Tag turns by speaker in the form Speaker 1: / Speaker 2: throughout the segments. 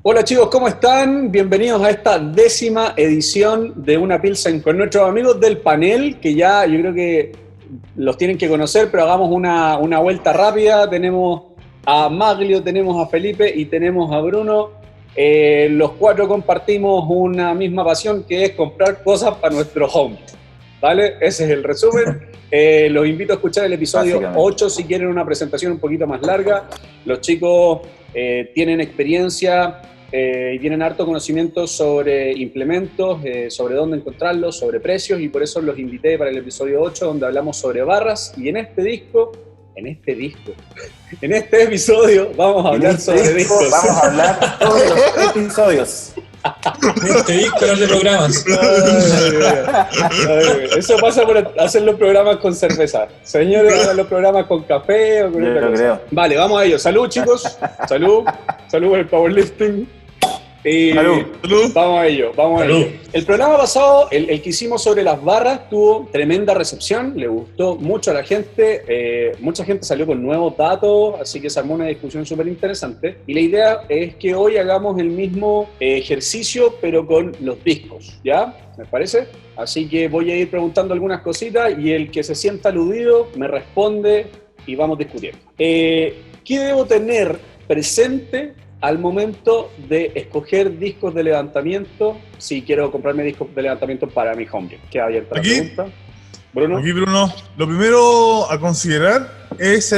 Speaker 1: Hola chicos, ¿cómo están? Bienvenidos a esta 10ª edición de Una Pilsen con nuestros amigos del panel, que ya yo creo que los tienen que conocer, pero hagamos una vuelta rápida. Tenemos a Maglio, tenemos a Felipe y tenemos a Bruno. Los cuatro compartimos una misma pasión, que es comprar cosas para nuestro home, ¿vale? Ese es el resumen. Los invito a escuchar el episodio 8 si quieren una presentación un poquito más larga. Los chicos tienen experiencia y tienen harto conocimiento sobre implementos, sobre dónde encontrarlos, sobre precios, y por eso los invité para el episodio 8, donde hablamos sobre barras. Y en este episodio vamos a hablar sobre discos.
Speaker 2: Vamos a hablar todos los episodios.
Speaker 3: Este disco no de programas.
Speaker 1: Eso pasa por hacer los programas con cerveza. Señores, hagan los programas con café o con otra cosa. Vale, vamos a ello. Salud, chicos. Salud por el powerlifting.
Speaker 2: Salud.
Speaker 1: Vamos a ello. El programa pasado, el que hicimos sobre las barras, tuvo tremenda recepción, le gustó mucho a la gente, mucha gente salió con nuevos datos, así que se armó una discusión súper interesante. Y la idea es que hoy hagamos el mismo ejercicio, pero con los discos, ¿ya? ¿Me parece? Así que voy a ir preguntando algunas cositas y el que se sienta aludido me responde y vamos discutiendo. ¿Qué debo tener presente al momento de escoger discos de levantamiento si quiero comprarme discos de levantamiento para mi home gym? Queda abierta la pregunta. Bruno.
Speaker 4: Aquí, Bruno. Lo primero a considerar es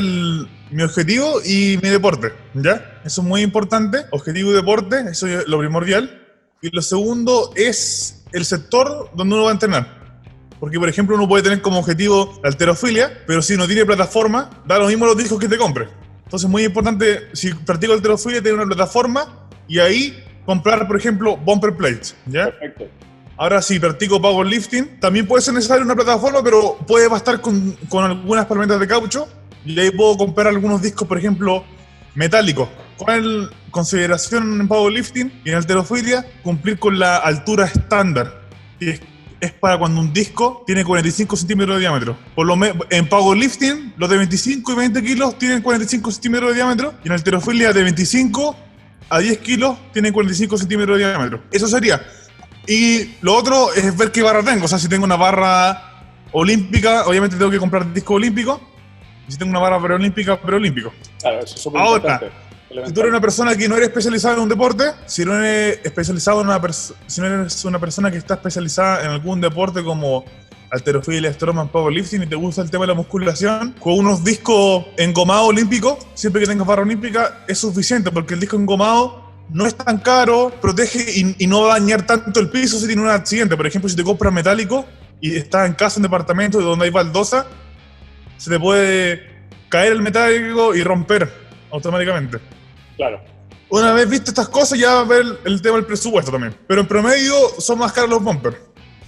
Speaker 4: mi objetivo y mi deporte, ¿ya? Eso es muy importante. Objetivo y deporte, eso es lo primordial. Y lo segundo es el sector donde uno va a entrenar. Porque, por ejemplo, uno puede tener como objetivo la halterofilia, pero si no tiene plataforma, da lo mismo los discos que te compres. Entonces es muy importante, si practico halterofilia, tener una plataforma y ahí comprar, por ejemplo, bumper plates, ¿ya?
Speaker 1: Perfecto.
Speaker 4: Ahora, si practico powerlifting, también puede ser necesaria una plataforma, pero puede bastar con algunas palmetas de caucho y ahí puedo comprar algunos discos, por ejemplo, metálicos. Con consideración en powerlifting y en halterofilia, cumplir con la altura estándar, que es para cuando un disco tiene 45 centímetros de diámetro. En powerlifting, los de 25 y 20 kilos tienen 45 centímetros de diámetro, y en halterofilia de 25 a 10 kilos tienen 45 centímetros de diámetro. Eso sería. Y lo otro es ver qué barra tengo. O sea, si tengo una barra olímpica, obviamente tengo que comprar disco olímpico. Y si tengo una barra preolímpica, preolímpico.
Speaker 1: Claro, eso es súper
Speaker 4: importante.
Speaker 1: importante.
Speaker 4: Si tú eres una persona que no eres especializada en un deporte, si no eres una persona que está especializada en algún deporte como halterofilia, strongman, powerlifting, y te gusta el tema de la musculación, con unos discos engomados olímpicos, siempre que tengas barra olímpica, es suficiente, porque el disco engomado no es tan caro, protege y no va a dañar tanto el piso si tiene un accidente. Por ejemplo, si te compras metálico y estás en casa, en departamento donde hay baldosa, se te puede caer el metálico y romper automáticamente.
Speaker 1: Claro.
Speaker 4: Una vez visto estas cosas, ya va a ver el tema del presupuesto también. Pero en promedio son más caros los bumpers.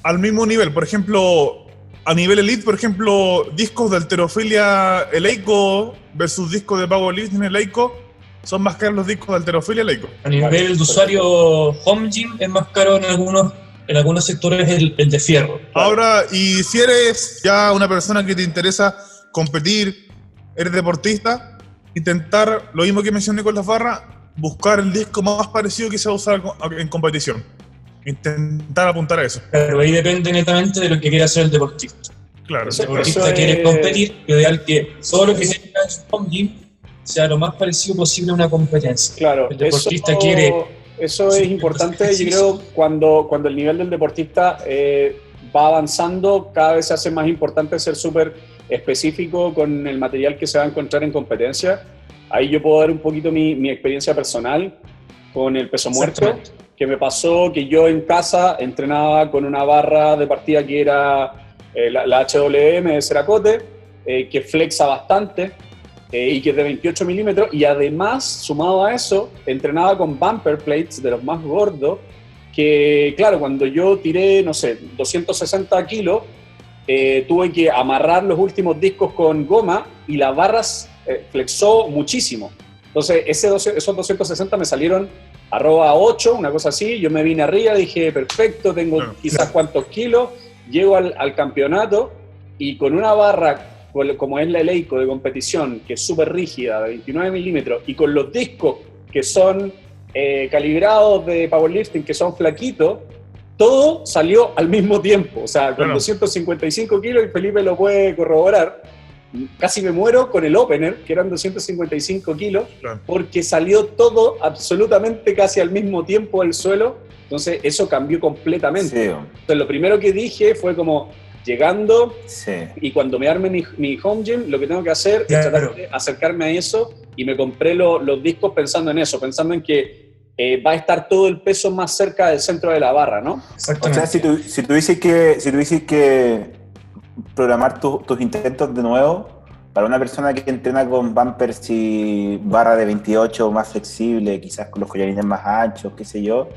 Speaker 4: Al mismo nivel, por ejemplo, a nivel elite, por ejemplo, discos de halterofilia eleico versus discos de powerlifting eleico, son más caros los discos de halterofilia eleico.
Speaker 3: A nivel de usuario home gym es más caro en algunos sectores el de fierro.
Speaker 4: Claro. Ahora, y si eres ya una persona que te interesa competir, eres deportista, intentar, lo mismo que mencioné con las barras, buscar el disco más parecido que se va a usar en competición. Intentar apuntar a eso.
Speaker 3: Pero ahí depende netamente de lo que quiera hacer el deportista.
Speaker 4: Claro.
Speaker 3: Si el deportista quiere competir, lo ideal que todo lo que tenga en su home gym sea lo más parecido posible a una competencia.
Speaker 1: Claro,
Speaker 3: el deportista quiere...
Speaker 1: Eso es importante. Yo creo cuando el nivel del deportista va avanzando, cada vez se hace más importante ser súper específico con el material que se va a encontrar en competencia. Ahí yo puedo dar un poquito mi experiencia personal con el peso muerto, que me pasó que yo en casa entrenaba con una barra de partida que era la HWM de Cerakote, que flexa bastante y que es de 28 milímetros, y además, sumado a eso, entrenaba con bumper plates de los más gordos, que claro, cuando yo tiré, no sé, 260 kilos, tuve que amarrar los últimos discos con goma y las barras flexó muchísimo. Entonces esos 260 me salieron @8, una cosa así. Yo me vine arriba, dije perfecto, tengo quizás cuántos kilos, llego al campeonato y con una barra como es la Eleiko de competición, que es súper rígida, de 29 milímetros, y con los discos que son calibrados de powerlifting que son flaquitos, todo salió al mismo tiempo. O sea, con
Speaker 4: Claro.
Speaker 1: 255 kilos, y Felipe lo puede corroborar, casi me muero con el opener, que eran 255 kilos,
Speaker 4: Claro.
Speaker 1: porque salió todo absolutamente casi al mismo tiempo del suelo. Entonces eso cambió completamente.
Speaker 2: Sí,
Speaker 1: Entonces lo primero que dije fue como, llegando,
Speaker 2: sí.
Speaker 1: y cuando me arme mi home gym, lo que tengo que hacer
Speaker 3: Claro.
Speaker 1: es tratar de acercarme a eso, y me compré los discos pensando en eso, pensando en que va a estar todo el peso más cerca del centro de la barra, ¿no?
Speaker 2: O
Speaker 3: Exactamente.
Speaker 2: sea, si tuvieses que programar tus intentos de nuevo, para una persona que entrena con bumpers y barra de 28 más flexible, quizás con los collarines más anchos, qué sé yo,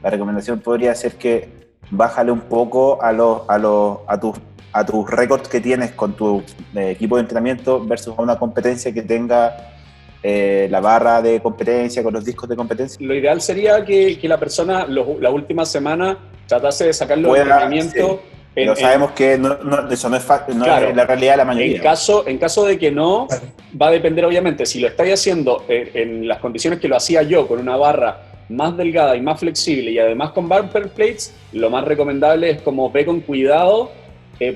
Speaker 2: la recomendación podría ser que bájale un poco a tus récords que tienes con tu equipo de entrenamiento versus a una competencia que tenga la barra de competencia con los discos de competencia.
Speaker 1: Lo ideal sería que la persona la última semana tratase de sacar los
Speaker 2: Pueda,
Speaker 1: entrenamientos.
Speaker 2: sí. Pero sabemos que eso no es fácil, no
Speaker 1: Claro.
Speaker 2: es la realidad de la mayoría.
Speaker 1: En caso de que no,
Speaker 3: Claro.
Speaker 1: va a depender obviamente. Si lo estáis haciendo en las condiciones que lo hacía yo, con una barra más delgada y más flexible, y además con bumper plates, lo más recomendable es como ve con cuidado,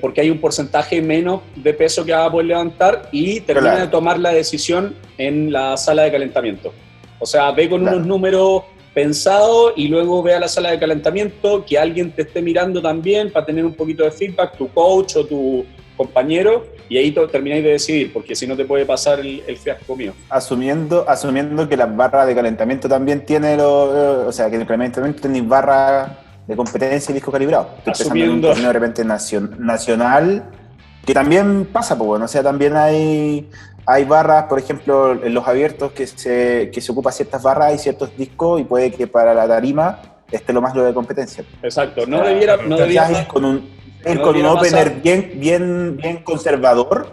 Speaker 1: porque hay un porcentaje menos de peso que va a poder levantar, y termina
Speaker 2: Claro.
Speaker 1: de tomar la decisión en la sala de calentamiento. O sea, ve con
Speaker 2: Claro.
Speaker 1: unos números pensados y luego ve a la sala de calentamiento, que alguien te esté mirando también para tener un poquito de feedback, tu coach o tu compañero, y ahí termináis de decidir, porque si no te puede pasar el fiasco mío.
Speaker 2: Asumiendo que la barra de calentamiento también tiene o sea, que en el calentamiento tenéis barra de competencia y disco calibrado. Estoy pensando en un
Speaker 1: Asumiendo.
Speaker 2: torneo de repente nacional, que también pasa, pues bueno, o sea, también hay barras, por ejemplo, en los abiertos que se ocupa ciertas barras y ciertos discos, y puede que para la tarima esté lo más lo de competencia.
Speaker 1: Exacto, no
Speaker 2: O sea,
Speaker 1: debiera
Speaker 2: quizás ir con un
Speaker 1: debiera
Speaker 2: opener
Speaker 1: pasar.
Speaker 2: bien conservador,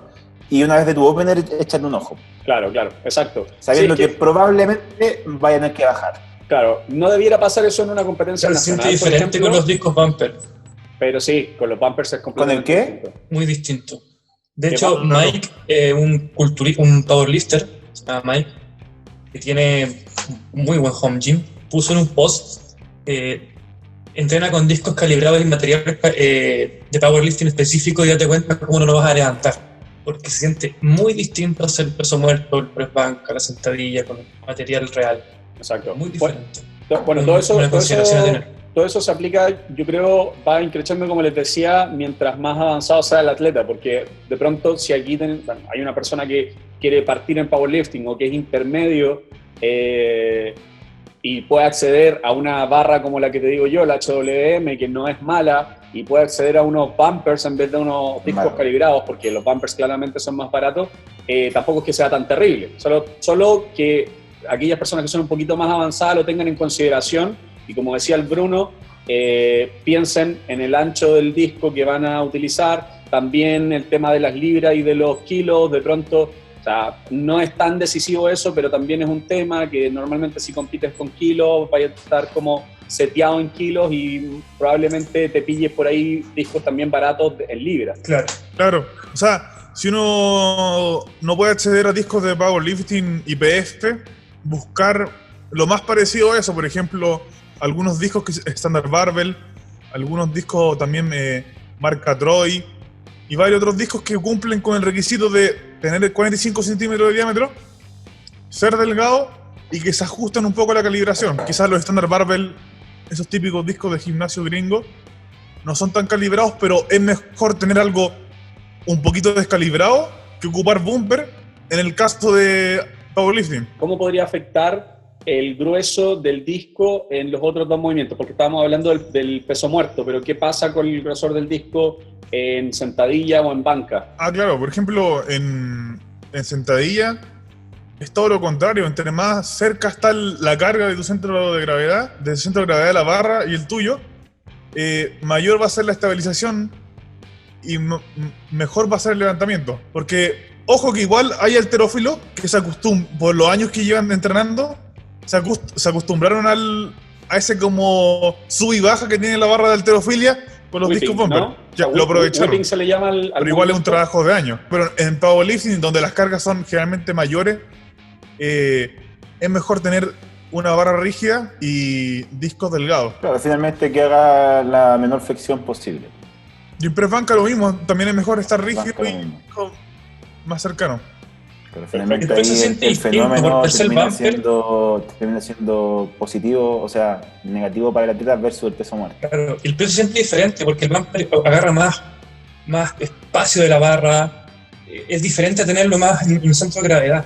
Speaker 2: y una vez de tu opener echarle un ojo,
Speaker 1: Claro, exacto.
Speaker 2: sabiendo
Speaker 1: Sí, es
Speaker 2: que probablemente vayan a tener que bajar.
Speaker 1: claro, no debiera pasar eso en una competencia
Speaker 3: Se siente
Speaker 1: nacional, por
Speaker 3: diferente
Speaker 1: ejemplo,
Speaker 3: con los discos bumper,
Speaker 1: pero sí, con los bumpers es completamente
Speaker 2: qué?
Speaker 1: distinto.
Speaker 3: muy distinto. De
Speaker 1: ¿Qué
Speaker 3: hecho,
Speaker 1: pasa?
Speaker 3: Mike, un powerlifter, se llama Mike, que tiene un muy buen home gym, puso en un post, entrena con discos calibrados y materiales de powerlifting específico, y date cuenta cómo no lo vas a levantar, porque se siente muy distinto hacer el peso muerto, el press banca, la sentadilla con material real.
Speaker 1: Exacto.
Speaker 3: Muy diferente.
Speaker 1: Bueno,
Speaker 3: Una consideración a tener.
Speaker 1: todo eso se aplica, yo creo, va increciendo, como les decía, mientras más avanzado sea el atleta, porque de pronto si aquí hay una persona que quiere partir en powerlifting o que es intermedio, y puede acceder a una barra como la que te digo yo, la HWM, que no es mala, y puede acceder a unos bumpers en vez de unos discos
Speaker 2: Claro.
Speaker 1: calibrados, porque los bumpers claramente son más baratos, tampoco es que sea tan terrible, solo que aquellas personas que son un poquito más avanzadas lo tengan en consideración, y como decía el Bruno, piensen en el ancho del disco que van a utilizar, también el tema de las libras y de los kilos, de pronto. O sea, no es tan decisivo eso, pero también es un tema que normalmente si compites con kilos, vaya a estar como seteado en kilos, y probablemente te pilles por ahí discos también baratos en libras.
Speaker 3: Claro.
Speaker 4: Claro, o sea, si uno no puede acceder a discos de powerlifting y PF, buscar lo más parecido a eso, por ejemplo, algunos discos que Standard Barbell, algunos discos también marca Troy, y varios otros discos que cumplen con el requisito de tener 45 centímetros de diámetro, ser delgado y que se ajustan un poco a la calibración. Quizás los Standard Barbell, esos típicos discos de gimnasio gringo, no son tan calibrados, pero es mejor tener algo un poquito descalibrado que ocupar bumper en el caso de powerlifting.
Speaker 1: ¿Cómo podría afectar el grueso del disco en los otros dos movimientos? Porque estábamos hablando del peso muerto, pero ¿qué pasa con el grosor del disco en sentadilla o en banca?
Speaker 4: Ah, claro, por ejemplo, en sentadilla es todo lo contrario. Entre más cerca está la carga de tu centro de gravedad, del centro de gravedad de la barra y el tuyo, mayor va a ser la estabilización y mejor va a ser el levantamiento. Porque, ojo que igual hay halterófilos que por los años que llevan entrenando, se acostumbraron a ese como sub y baja que tiene la barra de halterofilia con los
Speaker 1: Whipping,
Speaker 4: discos bumper.
Speaker 1: ¿no?
Speaker 4: Ya,
Speaker 1: O sea,
Speaker 4: lo aprovecharon.
Speaker 1: whipping se le llama al
Speaker 4: Pero igual es un
Speaker 1: movimiento.
Speaker 4: trabajo de años. Pero en powerlifting, donde las cargas son generalmente mayores, es mejor tener una barra rígida y discos delgados.
Speaker 2: Claro, finalmente que haga la menor flexión posible.
Speaker 4: Y en press banca lo mismo, también es mejor estar rígido
Speaker 2: Banca lo
Speaker 4: y
Speaker 2: mismo.
Speaker 4: más cercano.
Speaker 2: Pero finalmente
Speaker 3: Después se
Speaker 2: ahí
Speaker 3: siente
Speaker 2: el
Speaker 3: distinto,
Speaker 2: fenómeno
Speaker 3: porque el
Speaker 2: termina siendo positivo, o sea, negativo para el atleta versus el peso muerto.
Speaker 3: Claro, el peso se siente diferente porque el bumper agarra más espacio de la barra, es diferente a tenerlo más en el centro de gravedad.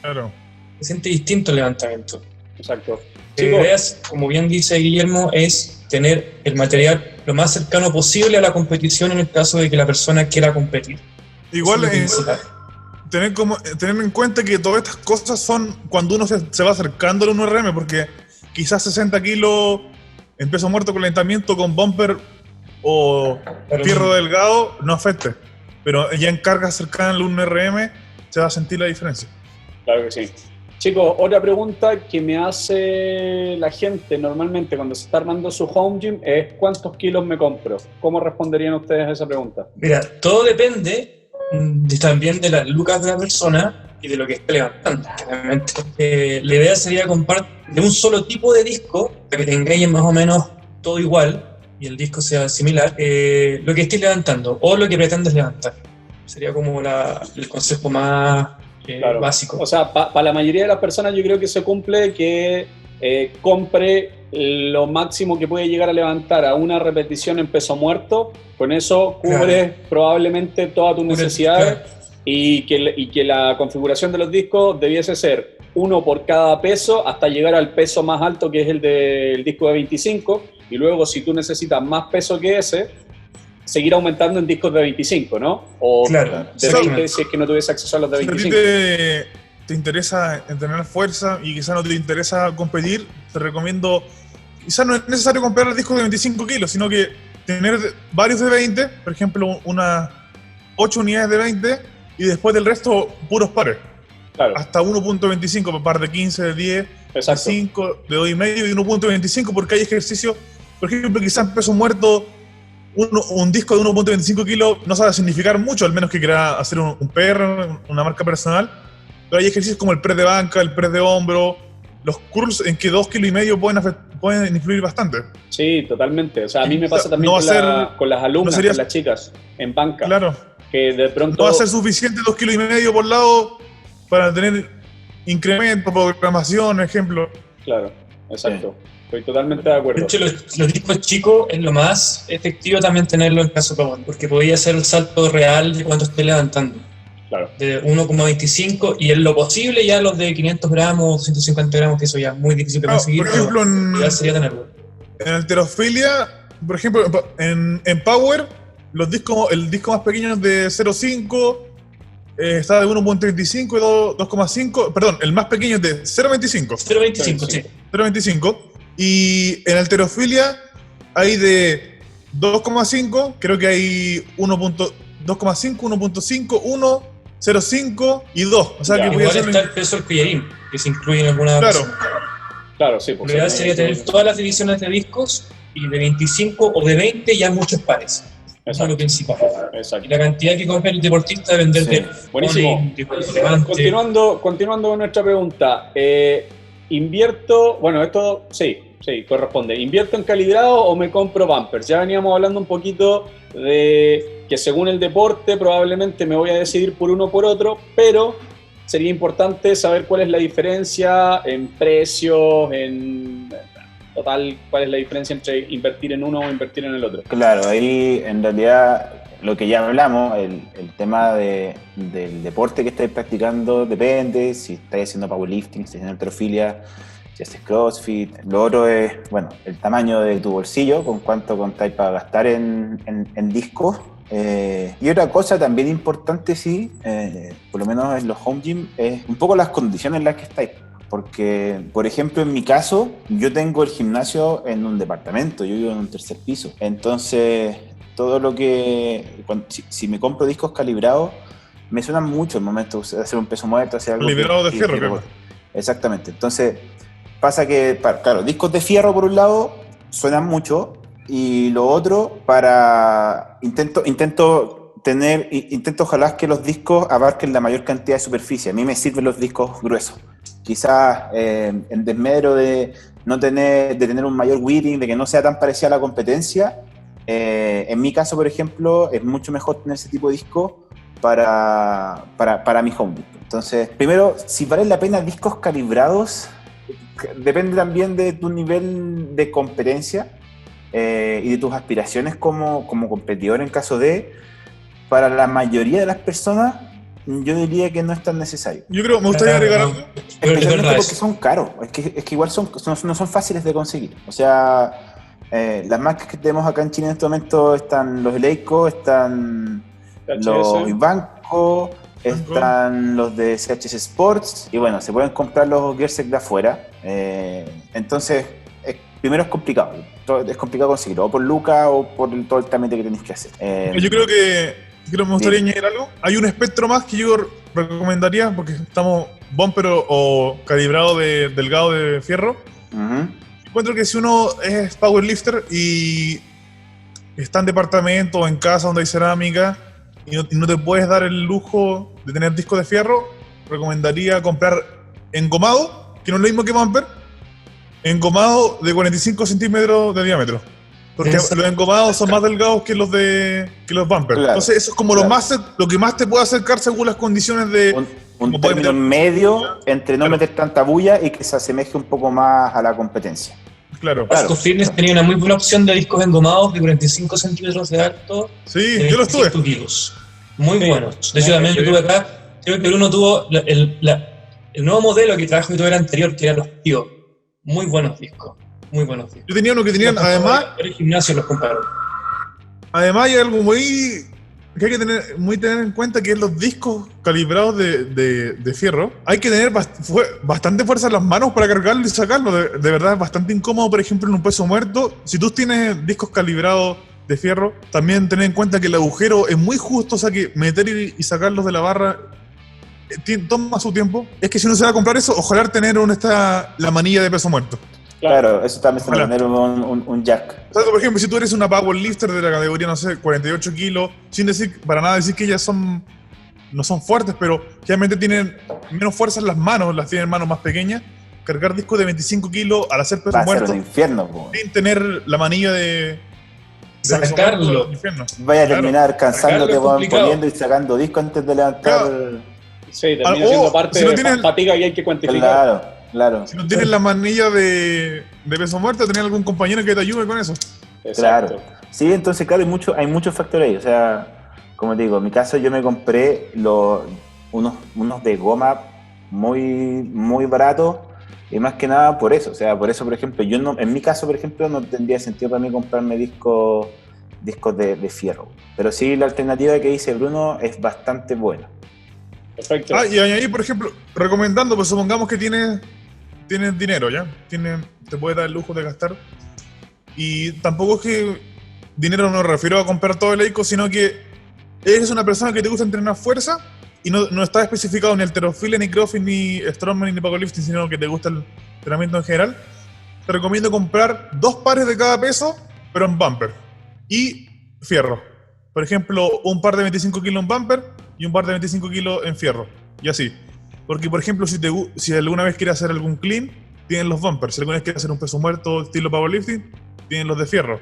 Speaker 4: Claro.
Speaker 3: Se siente distinto el levantamiento.
Speaker 1: Exacto.
Speaker 3: La idea es, como bien dice Guillermo, es tener el material lo más cercano posible a la competición en el caso de que la persona quiera competir.
Speaker 4: Igual
Speaker 3: Eso es
Speaker 4: tener en cuenta que todas estas cosas son cuando uno se va acercando al 1RM, porque quizás 60 kilos en peso muerto con levantamiento, con bumper o fierro delgado no afecte. Pero ya en carga cercana al 1RM se va a sentir la diferencia.
Speaker 1: Claro que sí. Chicos, otra pregunta que me hace la gente normalmente cuando se está armando su home gym es ¿cuántos kilos me compro? ¿Cómo responderían ustedes a esa pregunta?
Speaker 3: Mira, todo depende también de las lucas de la persona y de lo que esté levantando. Realmente, la idea sería comprar de un solo tipo de disco para que tengáis más o menos todo igual y el disco sea similar, lo que estés levantando o lo que pretendes levantar. Sería como el consejo más básico.
Speaker 1: O sea, para la mayoría de las personas yo creo que se cumple que compre lo máximo que puede llegar a levantar a una repetición en peso muerto. Con eso cubres probablemente todas tus necesidades y que la configuración de los discos debiese ser uno por cada peso hasta llegar al peso más alto, que es el del disco de 25, y luego si tú necesitas más peso que ese, seguir aumentando en discos de 25, ¿no? O de 20 si es que no tuviese acceso a los de 25.
Speaker 4: Si a ti te interesa entrenar fuerza y quizás no te interesa competir, te recomiendo, quizás no es necesario comprar el disco de 25 kilos, sino que tener varios de 20, por ejemplo, unas 8 unidades de 20 y después del resto puros pares. Claro. Hasta 1.25, par de 15, de 10,
Speaker 1: exacto,
Speaker 4: de 5, de 2,5 y 1.25, porque hay ejercicios, por ejemplo, quizás en peso muerto, un disco de 1.25 kilos no sabe significar mucho, al menos que quiera hacer un PR, una marca personal, pero hay ejercicios como el press de banca, el press de hombro, los curls en que 2,5 kilos pueden influir bastante.
Speaker 1: Sí, totalmente. O sea, a mí me pasa también con las alumnas, con las chicas en banca.
Speaker 4: Claro.
Speaker 1: Que de pronto...
Speaker 4: No va a ser suficiente 2,5 kilos por lado para tener incremento, programación, ejemplo.
Speaker 1: Claro, exacto. Sí. Estoy totalmente de acuerdo.
Speaker 3: De hecho, los discos chicos es lo más efectivo también tenerlo en caso de power, porque podía hacer el salto real de cuánto esté levantando.
Speaker 1: Claro.
Speaker 3: De 1,25 y en lo posible ya los de 500 gramos, 250 gramos, que eso ya es muy difícil de conseguir.
Speaker 4: Por ejemplo,
Speaker 3: ya sería tenerlo.
Speaker 4: En halterofilia, por ejemplo, en Power, el disco más pequeño es de 0,5, está de 1.25 y 2,5, perdón, el más pequeño es de 0.25.
Speaker 3: 0.25, sí.
Speaker 4: 0.25. Y en halterofilia hay de 2,5, creo que hay 2,5, 1.5, 1, 0,5 y 2. O sea,
Speaker 3: ya,
Speaker 4: que
Speaker 3: igual está el peso del collarín, que se incluye en alguna
Speaker 4: Claro.
Speaker 1: Claro, sí.
Speaker 3: La idea sería tener todas las divisiones de discos y de 25 o de 20 ya muchos pares. Eso es lo principal.
Speaker 1: Exacto.
Speaker 3: Y la cantidad que compra el deportista depende de...
Speaker 1: Buenísimo. Continuando con nuestra pregunta. ¿Invierto? Bueno, esto sí, corresponde. ¿Invierto en calibrado o me compro bumpers? Ya veníamos hablando un poquito de que según el deporte probablemente me voy a decidir por uno o por otro, pero sería importante saber cuál es la diferencia en precios, en total, cuál es la diferencia entre invertir en uno o invertir en el otro.
Speaker 2: Claro, ahí en realidad lo que ya hablamos, el tema del deporte que estáis practicando depende, si estáis haciendo powerlifting, si estáis haciendo halterofilia, si haces crossfit. Lo otro es, bueno, el tamaño de tu bolsillo, con cuánto contáis para gastar en discos. Y otra cosa también importante, sí, por lo menos en los home gym, es un poco las condiciones en las que estáis. Porque, por ejemplo, en mi caso, yo tengo el gimnasio en un departamento, yo vivo en un tercer piso. Entonces, todo lo que... Si me compro discos calibrados, me suenan mucho el momento de hacer un peso muerto, hacer algo...
Speaker 4: Calibrado de fierro, claro.
Speaker 2: Exactamente. Entonces, pasa que, claro, discos de fierro, por un lado, suenan mucho, y lo otro, intento ojalá que los discos abarquen la mayor cantidad de superficie. A mí me sirven los discos gruesos. quizás en desmedro de tener un mayor weighting, de que no sea tan parecida a la competencia. En mi caso, por ejemplo, es mucho mejor tener ese tipo de disco para mi home disc. Entonces, primero, si valen la pena discos calibrados, depende también de tu nivel de competencia y de tus aspiraciones como competidor en caso de. Para la mayoría de las personas, yo diría que no es tan necesario.
Speaker 4: Yo creo, me gustaría agregar algo.
Speaker 2: Especialmente porque son caros. Es que igual no son fáciles de conseguir. O sea, las marcas que tenemos acá en Chile en este momento están los Eleiko, están los Ivanco, están los de CHS Sports, y bueno, se pueden comprar los Gearsec de afuera. Entonces, primero es complicado conseguirlo, o por lucas o por todo el trámite que tenéis que hacer.
Speaker 4: Yo creo que me gustaría añadir algo. Hay un espectro más que yo recomendaría, porque estamos bumper o calibrado de delgado de fierro.
Speaker 2: Uh-huh.
Speaker 4: Encuentro que si uno es powerlifter y está en departamento o en casa donde hay cerámica y no te puedes dar el lujo de tener discos de fierro, recomendaría comprar engomado, que no es lo mismo que bumper, engomado de 45 centímetros de diámetro. Porque los engomados son más delgados que los bumpers. Claro, entonces eso es como lo que más te puede acercar según las condiciones de...
Speaker 2: Un término medio entre no meter tanta bulla y que se asemeje un poco más a la competencia.
Speaker 4: Claro.
Speaker 3: Vasco Fitness tenía una muy buena opción de discos engomados de 45 centímetros de alto.
Speaker 4: Sí, yo los tuve.
Speaker 3: Kilos. Muy buenos. De hecho, también yo tuve acá, creo que Bruno tuvo el nuevo modelo que trajo y todo era anterior, que eran los Pio. Muy buenos discos. Muy buenos discos.
Speaker 4: Yo tenía uno que tenían, además...
Speaker 3: El gimnasio los compraron.
Speaker 4: Además hay algo que hay que tener en cuenta, que es los discos calibrados de fierro. Hay que tener bastante fuerza en las manos para cargarlo y sacarlo. De verdad es bastante incómodo, por ejemplo, en un peso muerto. Si tú tienes discos calibrados de fierro, también ten en cuenta que el agujero es muy justo, o sea que meter y sacarlos de la barra toma su tiempo. Es que si uno se va a comprar eso, ojalá tener la manilla de peso muerto.
Speaker 2: Claro, eso también se tener un jack.
Speaker 4: O sea, por ejemplo, si tú eres una powerlifter de la categoría, no sé, 48 kilos, sin decir, para nada decir que ellas no son fuertes, pero generalmente tienen menos fuerza en las manos, las tienen manos más pequeñas, cargar discos de 25 kilos al hacer peso muerto,
Speaker 2: va a ser un infierno,
Speaker 4: sin tener la manilla de
Speaker 3: sacarlo.
Speaker 2: Vaya a terminar cansándote, poniendo y sacando discos antes de levantar.
Speaker 1: Claro. Sí, termina siendo parte de la fatiga que hay que cuantificar.
Speaker 2: Claro.
Speaker 4: Si no tienes la manilla de peso muerto, ¿tenés algún compañero que te ayude con eso?
Speaker 2: Exacto. Claro. Sí, entonces, claro, hay muchos factores ahí. O sea, como te digo, en mi caso yo me compré unos de goma muy, muy baratos, y más que nada por eso. O sea, por eso, por ejemplo, en mi caso, por ejemplo, no tendría sentido para mí comprarme discos de fierro. Pero sí, la alternativa que dice Bruno es bastante buena.
Speaker 1: Perfecto.
Speaker 4: Y añadir, por ejemplo, recomendando, pues supongamos que tienes dinero, ¿ya? Te puedes dar el lujo de gastar. Y tampoco es que dinero no me refiero a comprar todo el Eleiko, sino que eres una persona que te gusta entrenar fuerza y no está especificado ni halterofilia, ni crossfit, ni strongman, ni powerlifting, sino que te gusta el entrenamiento en general. Te recomiendo comprar 2 pares de cada peso, pero en bumper y fierro. Por ejemplo, un par de 25 kilos en bumper y un par de 25 kilos en fierro. Y así. Porque, por ejemplo, si alguna vez quieres hacer algún clean, tienen los bumpers. Si alguna vez quieres hacer un peso muerto estilo powerlifting, tienen los de fierro.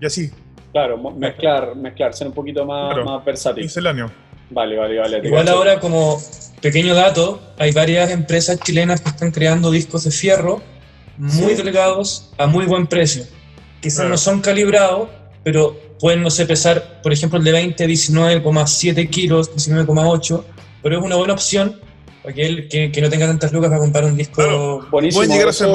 Speaker 4: Y así.
Speaker 1: Claro, mezclar, ser un poquito más versátil.
Speaker 4: Misceláneo.
Speaker 1: Vale.
Speaker 3: Igual ahora, como pequeño dato, hay varias empresas chilenas que están creando discos de fierro muy delgados a muy buen precio. Quizás no son calibrados, pero pueden, no sé, pesar, por ejemplo, el de 20, 19,7 kilos, 19,8, pero es una buena opción para aquel que no tenga tantas lucas para comprar un disco.
Speaker 1: Buenísimo.
Speaker 4: Pueden llegar a ser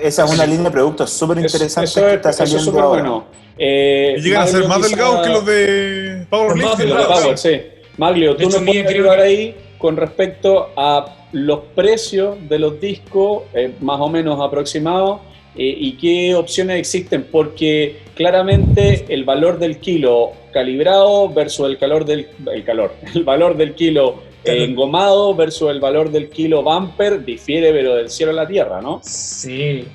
Speaker 2: esa es una línea de productos súper interesante que está saliendo
Speaker 1: súper
Speaker 2: ahora.
Speaker 1: Bueno.
Speaker 4: Y llegan a ser más delgados que los de Powerlifting.
Speaker 1: Los de Power, sí. Maglio, tú nos puedes ayudar ahí con respecto a los precios de los discos, más o menos aproximados, y qué opciones existen, porque claramente el valor del kilo calibrado versus el valor del kilo engomado versus el valor del kilo bumper difiere, pero del cielo a la tierra, ¿no?
Speaker 3: Sí.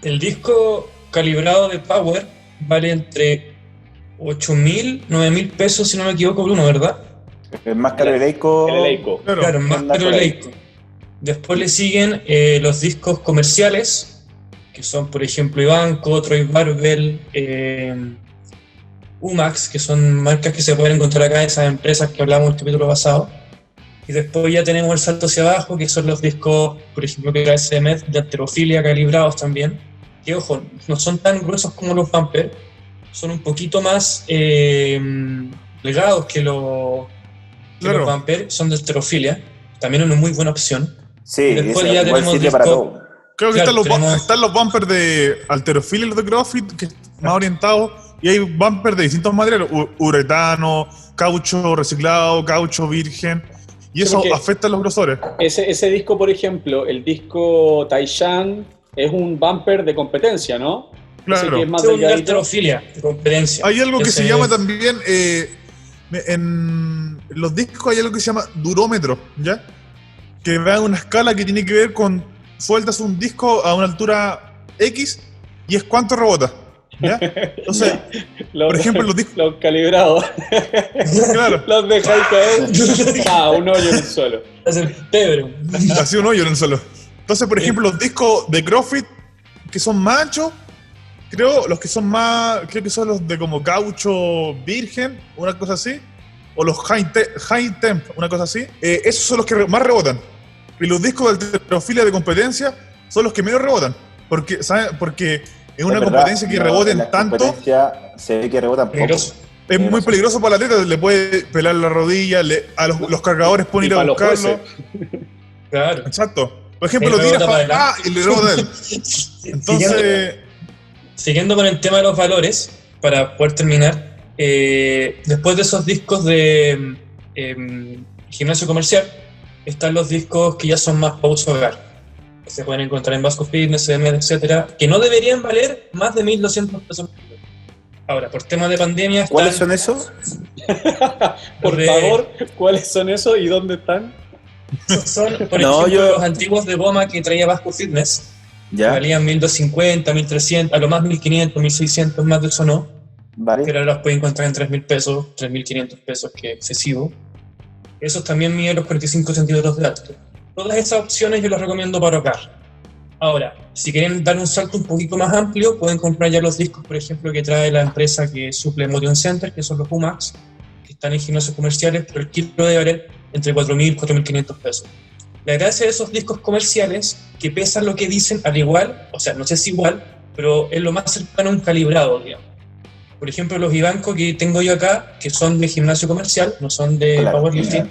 Speaker 3: El disco calibrado de Power vale entre 8.000, 9.000 pesos, si no me equivoco, Bruno, ¿verdad?
Speaker 2: Es más caro el Eleiko.
Speaker 1: El Eleiko.
Speaker 3: Claro, más caro el Eleiko. Después le siguen los discos comerciales, que son, por ejemplo, Ivanco, Troy Barbell, Umax, que son marcas que se pueden encontrar acá en esas empresas que hablamos en el capítulo pasado. Y después ya tenemos el salto hacia abajo, que son los discos, por ejemplo, que trae CMED, de halterofilia, calibrados también. Que, ojo, no son tan gruesos como los bumper, son un poquito más delgados que los bumper, son de halterofilia. También una muy buena opción.
Speaker 2: Sí,
Speaker 3: y después
Speaker 2: eso
Speaker 3: ya
Speaker 2: igual
Speaker 3: tenemos
Speaker 2: sirve para todo.
Speaker 4: Creo que
Speaker 3: Claro,
Speaker 4: están los bumpers de halterofilia y los de CrossFit, que es más orientados, y hay bumpers de distintos materiales, uretano, caucho reciclado, caucho virgen, y eso afecta a los grosores.
Speaker 1: Ese disco, por ejemplo, el disco Taishan, es un bumper de competencia, ¿no?
Speaker 4: Claro.
Speaker 1: Ese que es más
Speaker 3: es un de
Speaker 1: delgadito.
Speaker 3: halterofilia, de competencia.
Speaker 4: Hay algo que
Speaker 3: Ese
Speaker 4: se llama
Speaker 3: es-
Speaker 4: también, en los discos hay algo que se llama durómetro, ¿ya? Que va en una escala que tiene que ver con, sueltas un disco a una altura X y es cuánto rebota, ¿ya? Entonces, por ejemplo, los discos...
Speaker 1: Los calibrados.
Speaker 4: Claro,
Speaker 1: Los dejáis caer. Un hoyo en el suelo.
Speaker 3: es el pebre.
Speaker 4: así un hoyo en el suelo. Entonces, por ejemplo, los discos de CrossFit que son más anchos, creo que son los de como caucho virgen, una cosa así, o los high temp, una cosa así. Esos son los que más rebotan. Y los discos de halterofilia de competencia son los que menos rebotan. Porque, ¿saben? Porque es una competencia que reboten tanto,
Speaker 2: Se ve que rebotan poco.
Speaker 3: Peligroso.
Speaker 4: es muy peligroso para el atleta, le puede pelar la rodilla, a los cargadores pueden
Speaker 1: Y
Speaker 4: ir a
Speaker 1: para los
Speaker 4: buscarlo.
Speaker 3: Claro.
Speaker 4: Exacto. Por ejemplo,
Speaker 3: Y
Speaker 4: lo tiras
Speaker 3: rebota para
Speaker 4: para
Speaker 3: adelante.
Speaker 4: y le rebota a él. Entonces,
Speaker 3: Siguiendo con el tema de los valores, para poder terminar, después de esos discos de gimnasio comercial, están los discos que ya son más para uso hogar. Que se pueden encontrar en Vasco Fitness, CMED, etcétera, que no deberían valer más de 1.200 pesos. Ahora, por tema de pandemia, están
Speaker 2: ¿Cuáles son esos?
Speaker 1: Por
Speaker 3: de-
Speaker 1: favor, ¿cuáles son esos y dónde están?
Speaker 3: son, por
Speaker 2: No,
Speaker 3: ejemplo,
Speaker 2: yo-
Speaker 3: los antiguos de goma que traía Vasco Fitness, que
Speaker 2: ¿Ya?
Speaker 3: valían 1.250, 1.300, a lo más 1.500, 1.600, más de eso no.
Speaker 2: ¿Vale?
Speaker 3: Pero ahora los pueden encontrar en 3.000 pesos, 3.500 pesos, que es excesivo. Esos también miden los 45 centímetros de alto. Todas esas opciones yo las recomiendo para hogar. Ahora, si quieren dar un salto un poquito más amplio, pueden comprar ya los discos, por ejemplo, que trae la empresa que suple Motion Center, que son los Umax, que están en gimnasios comerciales, pero el kilo debe valer entre 4.000 y 4.500 pesos. La gracia de esos discos comerciales, que pesan lo que dicen al igual, o sea, no sé si igual, pero es lo más cercano a un calibrado, digamos. Por ejemplo, los Ivanco que tengo yo acá, que son de gimnasio comercial, no son de
Speaker 2: Claro,
Speaker 3: powerlifting,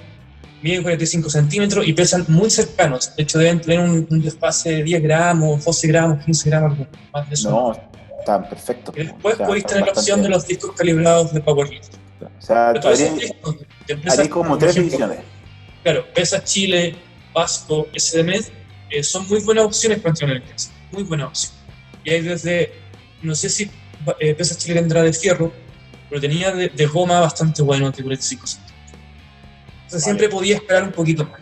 Speaker 3: miden 45 centímetros y pesan muy cercanos. De hecho, deben tener un desfase de 10 gramos, 12 gramos, 15 gramos, más de eso.
Speaker 2: No, están perfectos.
Speaker 3: Y después
Speaker 2: O sea,
Speaker 3: podéis
Speaker 2: están
Speaker 3: tener la opción de
Speaker 2: bastante-
Speaker 3: los discos calibrados de powerlifting.
Speaker 2: O sea,
Speaker 3: Pero todos esos
Speaker 2: haría
Speaker 3: discos de empresas
Speaker 2: como
Speaker 3: por
Speaker 2: 3
Speaker 3: ejemplo,
Speaker 2: divisiones.
Speaker 3: Claro, Pesas Chile, Vasco, SDMED, son muy buenas opciones para entrenar en casa. Muy buena opción. Y hay desde, no sé si Pesas Chile tendrá de fierro, pero tenía de goma bastante bueno, de 45 centímetros. Entonces siempre podía esperar un poquito más.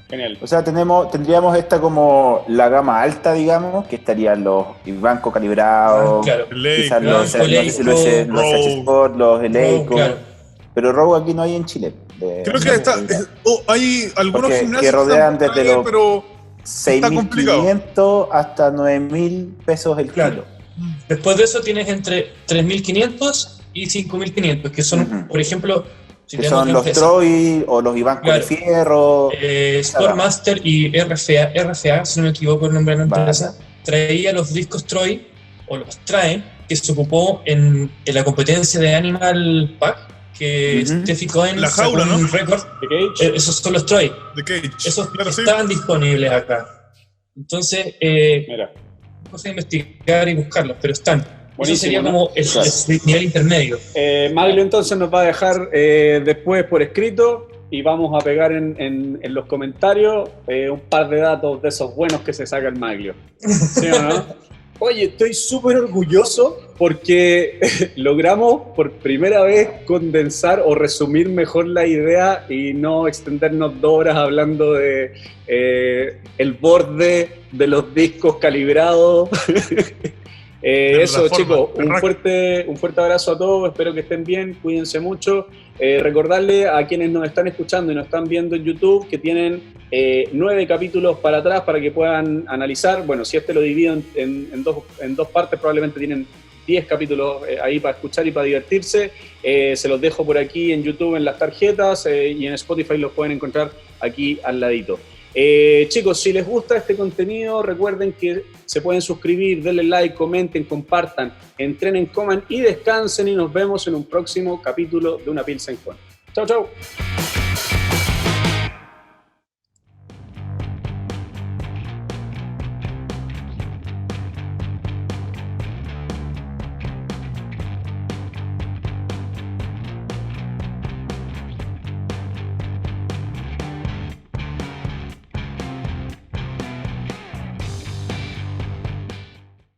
Speaker 1: Genial.
Speaker 2: O sea, tendríamos esta como la gama alta, digamos, que estarían los Ivanco calibrados,
Speaker 3: Claro.
Speaker 2: quizás
Speaker 4: Leica,
Speaker 2: no sé si los
Speaker 4: Rogue.
Speaker 2: H-Sport, los Eleiko,
Speaker 3: Claro.
Speaker 2: pero Rogue aquí no hay en Chile.
Speaker 4: creo que hay algunos
Speaker 2: Porque-
Speaker 4: gimnasios
Speaker 2: que rodean
Speaker 4: están
Speaker 2: desde
Speaker 4: bien,
Speaker 2: los-
Speaker 4: pero
Speaker 2: 6.500 hasta 9.000 pesos el
Speaker 3: Claro.
Speaker 2: kilo.
Speaker 3: Después de eso tienes entre 3.500 y 5.500, que son,
Speaker 2: Ujú.
Speaker 3: por ejemplo, si
Speaker 2: Que
Speaker 3: tenemos
Speaker 2: son
Speaker 3: la
Speaker 2: los
Speaker 3: empresa,
Speaker 2: Troy o los Ivanco
Speaker 3: Claro.
Speaker 2: de fierro.
Speaker 3: Sportmaster y RFA, si no me equivoco el nombre de la
Speaker 2: Vale.
Speaker 3: empresa, traía los discos Troy, o los trae, que se ocupó en la competencia de Animal Pack, que
Speaker 2: Ujú.
Speaker 3: Steffi Cohen
Speaker 4: La
Speaker 3: sacó
Speaker 4: jaula,
Speaker 3: un
Speaker 4: ¿no?
Speaker 3: récord.
Speaker 1: ¿De Cage?
Speaker 3: Esos son los Troy.
Speaker 4: de Cage.
Speaker 3: Esos
Speaker 4: Claro, sí.
Speaker 3: estaban disponibles acá. Entonces,
Speaker 1: Mira.
Speaker 3: cosa de investigar y buscarlos, pero están. Eso
Speaker 1: Buenísimo,
Speaker 3: sería
Speaker 1: ¿no?
Speaker 3: como el nivel intermedio.
Speaker 1: Maglio entonces nos va a dejar después por escrito y vamos a pegar en los comentarios un par de datos de esos buenos que se saca el Maglio. ¿Sí o no? Oye, estoy súper orgulloso porque logramos por primera vez condensar o resumir mejor la idea y no extendernos 2 horas hablando de el borde de los discos calibrados Eso, chicos, un fuerte abrazo a todos, espero que estén bien, cuídense mucho. Recordarle a quienes nos están escuchando y nos están viendo en YouTube que tienen 9 capítulos para atrás para que puedan analizar. Bueno, si lo divido en dos partes, probablemente tienen 10 capítulos ahí para escuchar y para divertirse. Se los dejo por aquí en YouTube en las tarjetas y en Spotify los pueden encontrar aquí al ladito. Chicos, si les gusta este contenido, recuerden que se pueden suscribir, denle like, comenten, compartan, entrenen, coman y descansen, y nos vemos en un próximo capítulo de Una Pilsen Con. Chau, chau.